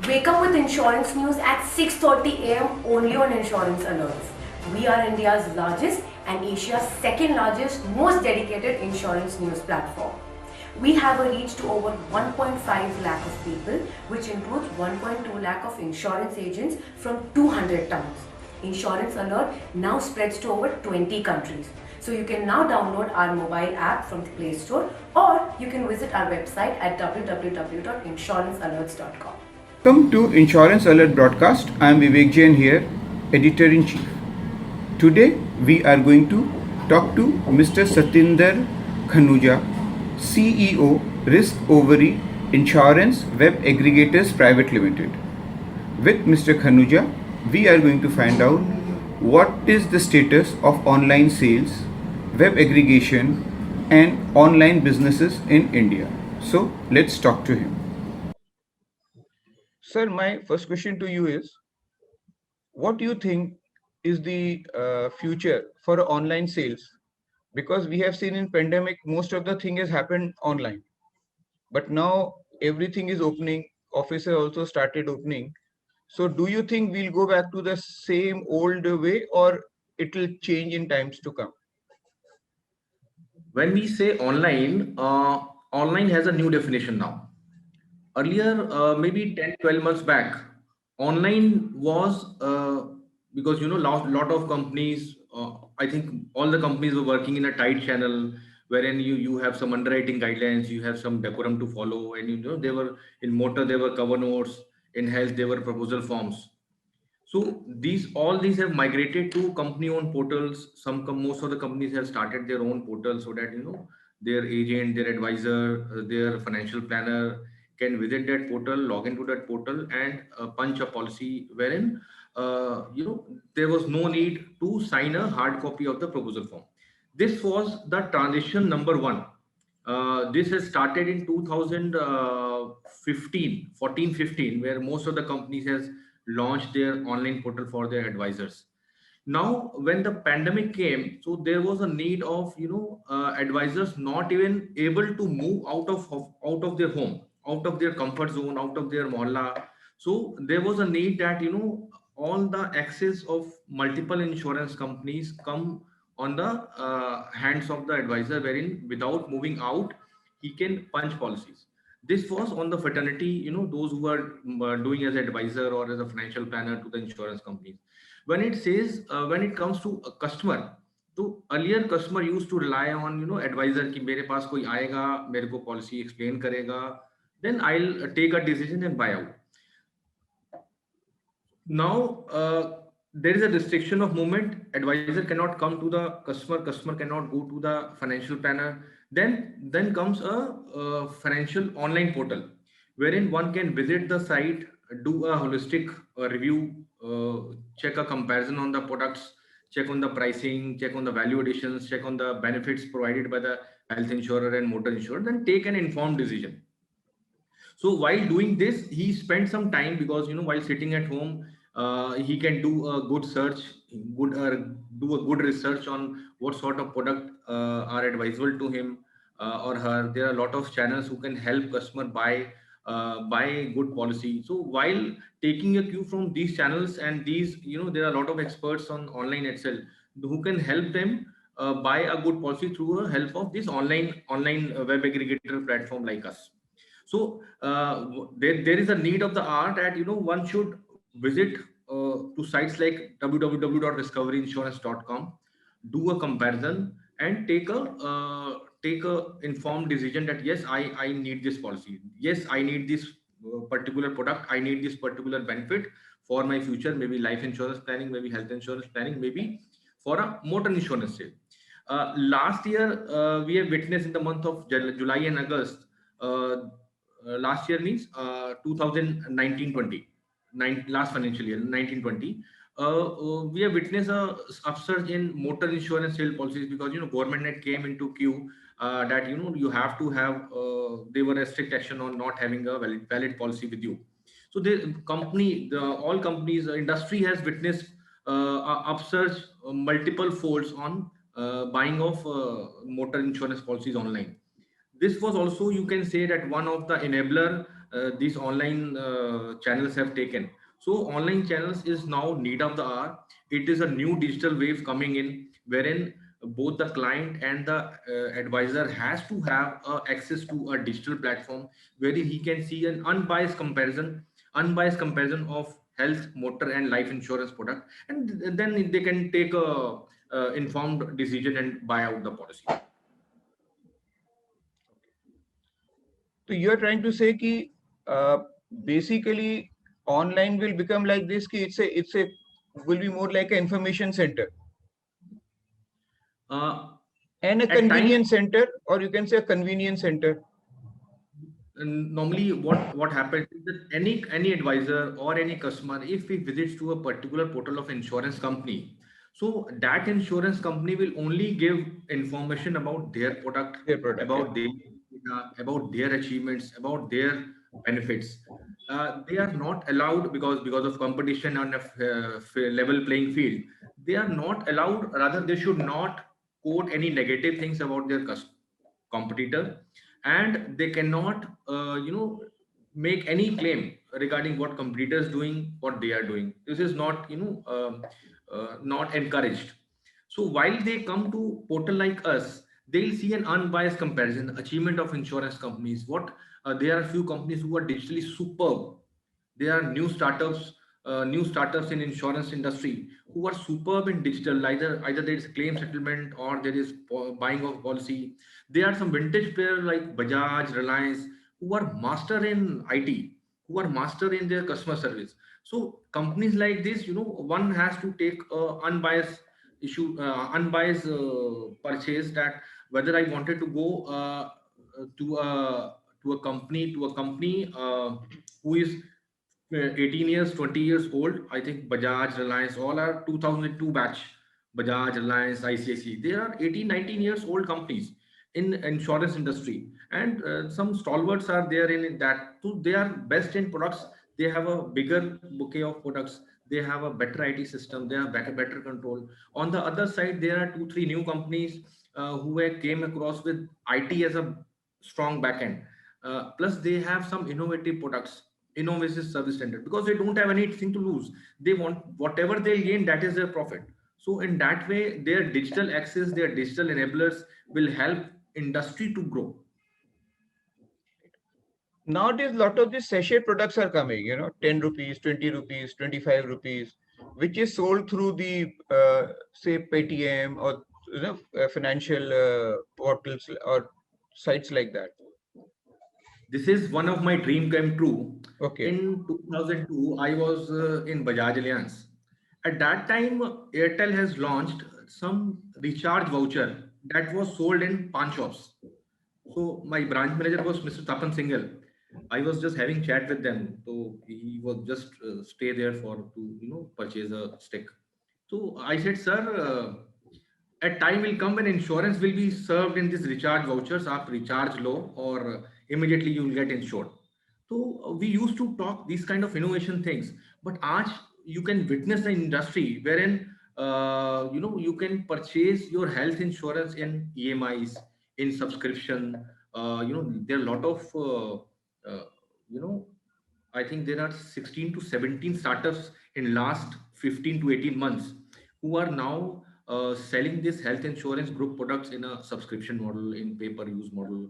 Wake up with insurance news at 6:30 a.m. only on Insurance Alerts. We are India's largest and Asia's second largest, most dedicated insurance news platform. We have a reach to over 1.5 lakh of people, which includes 1.2 lakh of insurance agents from 200 towns. Insurance Alert now spreads to over 20 countries. So you can now download our mobile app from the Play Store, or you can visit our website at www.insurancealerts.com. Welcome to Insurance Alert Broadcast. I am Vivek Jain here, Editor in Chief. Today we are going to talk to Mr. Satinder Khanuja, CEO, Risk Overy Insurance Web Aggregators Private Limited. With Mr. Khanuja, we are going to find out what is the status of online sales, web aggregation, and online businesses in India. So let's talk to him. Sir, my first question to you is, what do you think is the future for online sales? Because we have seen in pandemic, most of the thing has happened online, but now everything is opening. Offices also started opening. So do you think we'll go back to the same old way, or it will change in times to come? When we say online, online has a new definition now. Earlier, maybe 10, 12 months back, online was because lot of companies, I think all the companies were working in a tight channel wherein you have some underwriting guidelines, you have some decorum to follow, and they were in motor, they were cover notes, in health, they were proposal forms. So all these have migrated to company-owned portals. Most of the companies have started their own portal so that their agent, their advisor, their financial planner can visit that portal, log into that portal, and punch a policy wherein there was no need to sign a hard copy of the proposal form. This was the transition number one. This has started in 2015, 14, 15, where most of the companies has launched their online portal for their advisors. Now, when the pandemic came, so there was a need of advisors not even able to move out of their home, out of their comfort zone, out of their mohalla. So there was a need that all the access of multiple insurance companies come on the hands of the advisor, wherein without moving out he can punch policies. This was on the fraternity, those who are doing as advisor or as a financial planner to the insurance companies. When it comes to a customer, तो earlier customer used to rely on advisor कि मेरे पास कोई आएगा, मेरे को policy explain करेगा, then I'll take a decision and buy out. Now there is a restriction of movement. Advisor cannot come to the customer cannot go to the financial planner. Then comes a financial online portal wherein one can visit the site, do a holistic review, check a comparison on the products, check on the pricing, check on the value additions, check on the benefits provided by the health insurer and motor insurer, then take an informed decision. So while doing this, he spent some time because while sitting at home, he can do a good search, do a good research on what sort of product are advisable to him or her. There are a lot of channels who can help customer buy good policy. So while taking a cue from these channels and these, there are a lot of experts on online itself who can help them buy a good policy through a help of this online web aggregator platform like us. So there is a need of the art that one should visit to sites like www.discoveryinsurance.com, do a comparison, and take a informed decision that yes, I need this policy, yes, I need this particular product, I need this particular benefit for my future, maybe life insurance planning, maybe health insurance planning, maybe for a motor insurance sale. Last year we have witnessed in the month of July and August. Last year means 2019-20, last financial year 19-20, we have witnessed a upsurge in motor insurance sale policies because government net came into queue that you have to have they were a strict action on not having a valid policy with you. So all companies, industry has witnessed a upsurge, multiple folds on buying of motor insurance policies online. This was also, you can say, that one of the enabler these online channels have taken. So online channels is now need of the hour. It is a new digital wave coming in, wherein both the client and the advisor has to have access to a digital platform where he can see an unbiased comparison of health, motor, and life insurance product, and then they can take a informed decision and buy out the policy. So you are trying to say कि basically online will become like this कि it's a will be more like an information center Uh, and a at times, convenience center, or you can say a convenience center. normally what happens is that any advisor or any customer, if he visits to a particular portal of insurance company, so that insurance company will only give information about their product, Their product, yeah. about their data, about their achievements, about their benefits. They are not allowed, because of competition on a level playing field, they are not allowed, rather they should not quote any negative things about their competitor, and they cannot make any claim regarding what competitors doing, what they are doing. This is not not encouraged. So while they come to portal like us, they'll see an unbiased comparison, achievement of insurance companies. What There are few companies who are digitally superb. There are new startups in insurance industry who are superb in digital. Either there is claim settlement or there is buying of policy. There are some vintage players like Bajaj, Reliance, who are master in IT, who are master in their customer service. So companies like this, one has to take unbiased purchase, that whether I wanted to go to a to a company who is 18 years, 20 years old. I think Bajaj, Reliance, all are 2002 batch. Bajaj, Reliance, ICICI. They are 18, 19 years old companies in insurance industry. And some stalwarts are there in that. So they are best in products. They have a bigger bouquet of products. They have a better IT system. They have better control. On the other side, there are two, three new companies who came across with IT as a strong backend. Plus, they have some innovative products, innovative service standard, because they don't have anything to lose. They want whatever they gain, that is their profit. So in that way, their digital access, their digital enablers will help industry to grow. Nowadays, lot of these sachet products are coming, 10 rupees, 20 rupees, 25 rupees, which is sold through the, say, Paytm or financial portals or sites like that. This is one of my dream came true. Okay. In 2002, I was in Bajaj Alliance. At that time, Airtel has launched some recharge voucher that was sold in pawn shops. So my branch manager was Mr. Tapan Singhal. I was just having chat with them. So he was just stay there for to purchase a stick. So I said, sir, a time will come when insurance will be served in these recharge vouchers. Aap recharge low or immediately you will get insured. So we used to talk these kind of innovation things. But aaj you can witness the industry wherein you can purchase your health insurance in EMIs, in subscription. There are a lot of uh, you know I think there are 16 to 17 startups in last 15 to 18 months who are now selling this health insurance group products in a subscription model, in pay-per-use model.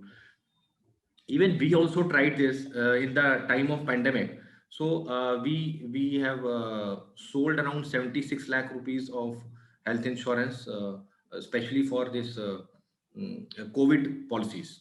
Even we also tried this in the time of pandemic. So we have sold around 76 lakh rupees of health insurance, especially for this COVID policies.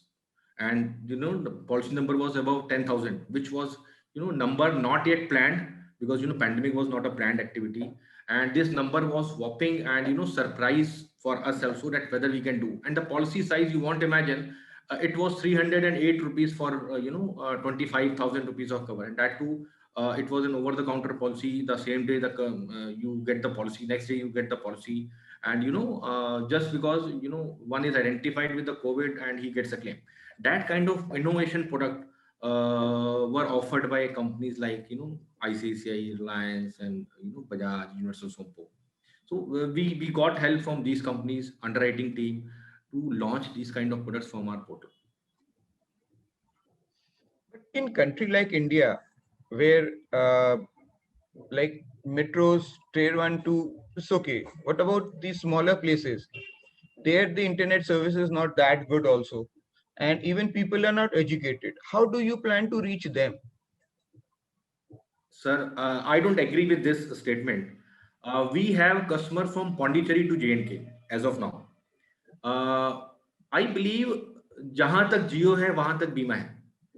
And the policy number was about 10,000, which was number not yet planned, because pandemic was not a planned activity, and this number was whopping and surprise for us also, that whether we can do. And the policy size, you won't imagine, it was 308 rupees for 25,000 rupees of cover, and that too it was an over the counter policy. The same day you get the policy, next day you get the policy. And just because one is identified with the COVID and he gets a claim, that kind of innovation product were offered by companies like ICICI, Reliance, and Bajaj, Universal Sompo. So we got help from these companies, underwriting team, to launch these kind of products from our portal. in country like India, where like metros, tier 1, 2, it's okay. What about these smaller places? There, the internet service is not that good also. And even people are not educated. How do you plan to reach them? Sir, I don't agree with this statement. We have customer from Pondicherry to J&K as of now. I believe जहां तक जियो है वहां तक बीमा है.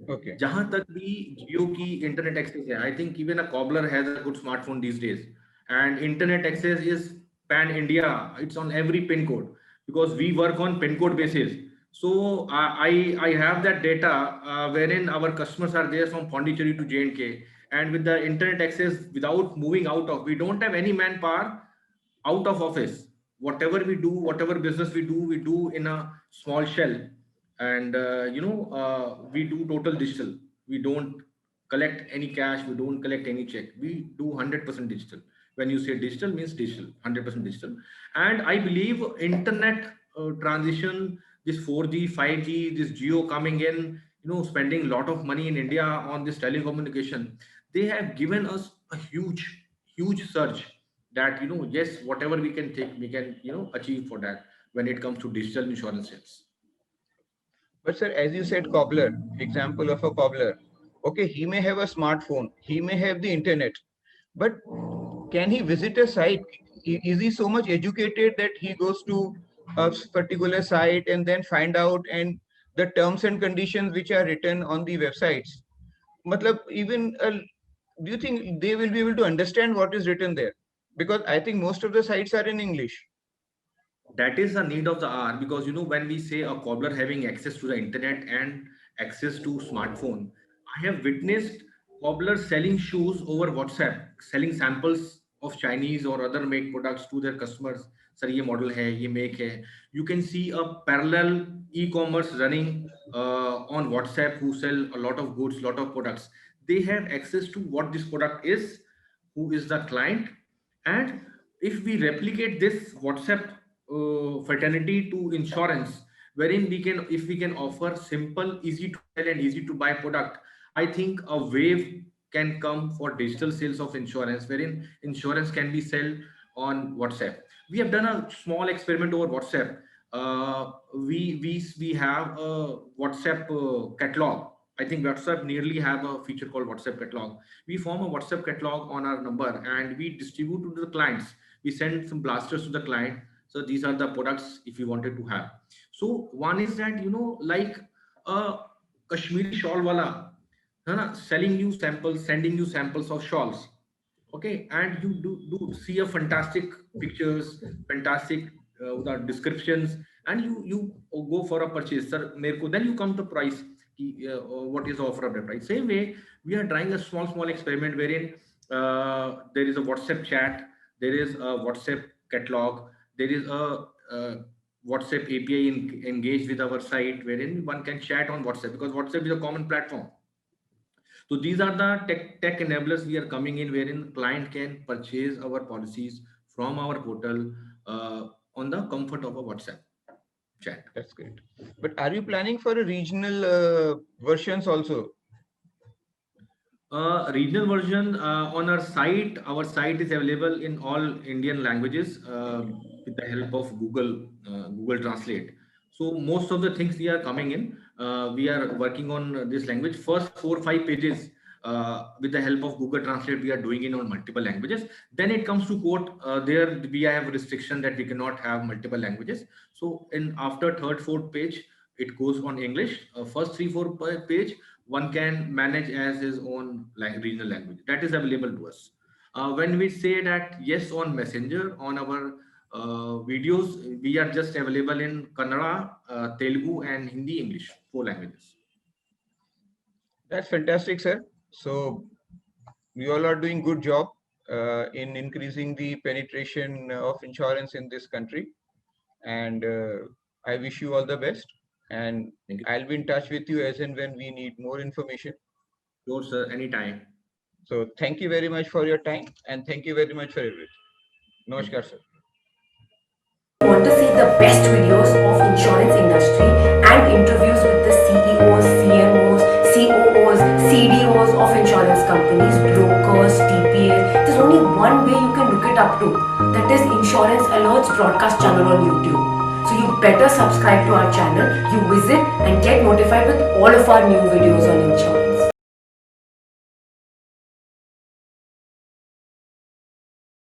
Okay. जहां तक भी जियो की इंटरनेट एक्सेस है, I think even a cobbler has a good smartphone these days, and internet access is pan India. It's on every pin code because we work on pin code basis. So I have that data wherein our customers are there from Pondicherry to J&K, and with the internet access without moving out of, we don't have any manpower out of office. Whatever we do, whatever business we do in a small shell, and we do total digital. We don't collect any cash, we don't collect any check, we do 100% digital. When you say digital, means digital, 100% digital. And I believe internet transition, this 4G 5G, this geo coming in, spending a lot of money in India on this telecommunication, they have given us a huge surge, that yes, whatever we can take, we can achieve for that when it comes to digital insurance sales. But sir, as you said, cobbler, example of a cobbler. Okay, he may have a smartphone, he may have the internet, but can he visit a site? Is he so much educated that he goes to a particular site and then find out and the terms and conditions which are written on the websites? Matlab, even do you think they will be able to understand what is written there? Because I think most of the sites are in English. That is a need of the hour, because when we say a cobbler having access to the internet and access to smartphone, I have witnessed cobblers selling shoes over WhatsApp, selling samples of Chinese or other make products to their customers. Sir, ये model है, ये make है. You can see a parallel e-commerce running on WhatsApp, who sell a lot of goods, lot of products. They have access to what this product is, who is the client, and if we replicate this WhatsApp fraternity to insurance, wherein if we can offer simple, easy to sell and easy to buy product, I think a wave can come for digital sales of insurance, wherein insurance can be sold on WhatsApp. We have done a small experiment over WhatsApp. We have a WhatsApp catalog. I think WhatsApp nearly have a feature called WhatsApp catalog. We form a WhatsApp catalog on our number and we distribute to the clients. We send some blasters to the client. So these are the products if you wanted to have. So one is that, like a Kashmiri shawl wala, selling you samples, sending you samples of shawls. Okay, and you do see a fantastic pictures, fantastic descriptions, and you go for a purchase, sir. Then you come to price. What is the offer of the price? Same way, we are trying a small experiment wherein there is a WhatsApp chat, there is a WhatsApp catalog, there is a WhatsApp API engaged with our site, wherein one can chat on WhatsApp, because WhatsApp is a common platform. So these are the tech enablers we are coming in, wherein client can purchase our policies from our portal on the comfort of a WhatsApp chat. That's great. But are you planning for a regional versions also? Regional version on our site. Our site is available in all Indian languages with the help of Google Translate. So most of the things we are coming in, we are working on this language. First 4 or 5 pages with the help of Google Translate, we are doing it on multiple languages. Then it comes to quote, there we have a restriction that we cannot have multiple languages. So after 3rd, 4th page, it goes on English. First 3, 4 page, one can manage as his own regional language. That is available to us. When we say that yes, on Messenger, on our videos, we are just available in Kannada, Telugu and Hindi, English, 4 languages. That's fantastic, sir. So we all are doing good job in increasing the penetration of insurance in this country. And I wish you all the best. And I'll be in touch with you as and when we need more information. Sure, sir. Anytime. So thank you very much for your time and thank you very much for everything. Namaskar, sir. Want to see the best videos of insurance industry and interviews with the CEOs, CMOs, COOs, of insurance companies, brokers, TPAs. There's only one way you can look it up to. That is Insurance Alerts broadcast channel on YouTube. So you better subscribe to our channel, you visit and get notified with all of our new videos on insurance.